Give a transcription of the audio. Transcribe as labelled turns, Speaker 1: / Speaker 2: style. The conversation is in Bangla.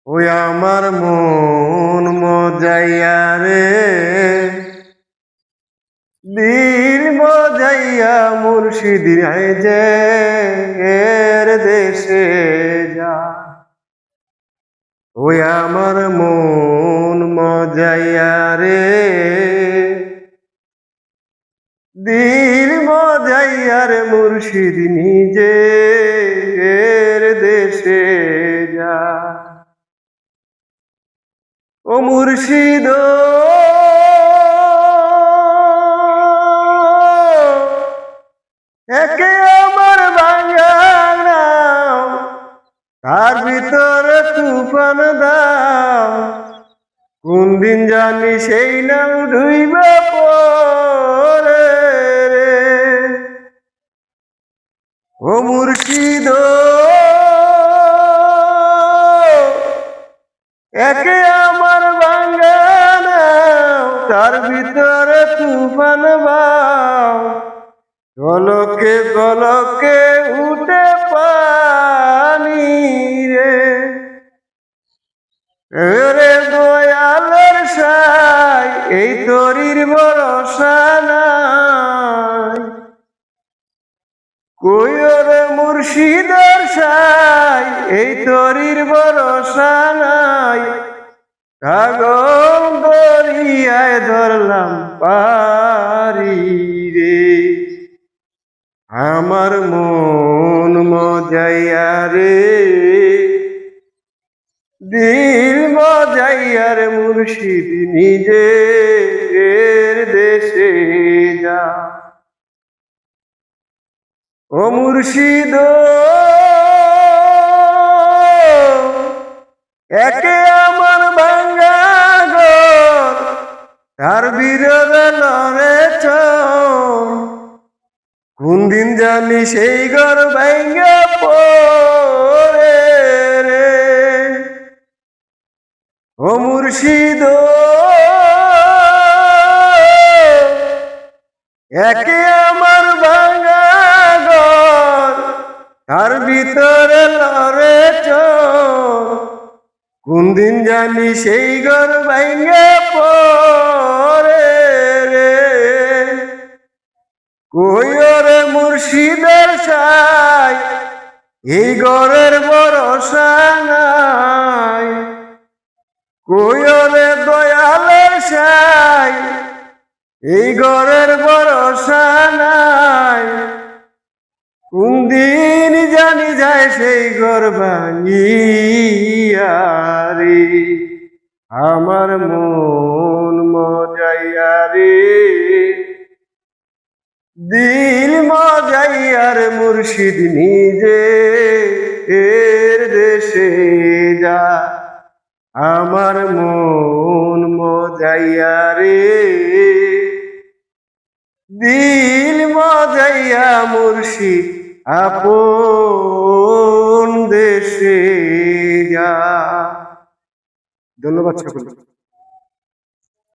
Speaker 1: ওই আমার মন মজাইয়া রে, দিল মজাইয়া মুর্শিদির যে এর দেশে যা। ওই আমার মন মজাইয়া রে, দিল মজাইয়ার মুর্শিদ নিজে এর দেশে যা। ও মুর্শিদ একে আমার বাঙানা, তার ভিতরে তুফান দাও, কোন দিন জানি সেই নাম ডুইবা পরে রে। ও মুর্শিদ একে আমার বাঙানা, তার ভিতরে তুফান বাও, গলকে গলকে উঠে পানি রে। রে দয়ালের সাই এই তরির ভরসা নাই, কই রে মুর্শিদের সাই এই তরির ভরসা নাই। কাগল দরিয়ায় ধরলাম পারি রে, আমার মন মজাইয়া রে, দিল মজাইয়ার মুর্শিদ নিজে এর দেশে যা। ও মুর্শিদ একে আমার ভাঙ্গা ঘর, তার বিরবে লড়ে চর, কোন দিন জানি সেই ঘর ভাঙ্গা পড়ে রে। ও মুর্শিদ একে আমার ভাঙ্গা ঘর, তার ভিতরে লড়ে চর, কোন দিন জানি সেই ঘর ভাঙ্গা পড়ে রে। কই রে মুর্শিদের সাই এই ঘরের ভরসা নাই, কই রে দয়ালের সাই এই ঘরের ভরসা নাই, কোন দিন জানি যায় সেই ঘর ভাঙিয়া রে। আমার মন মজাইয়া রে, দিল মজাইয়ার মুর্শিদ নিজে এর দেশে যা। আমার মন মজাইয়া রে, দিল মজাইয়া মুর্শিদ আপন দেশে যা। ধন্যবাদ সকলকে।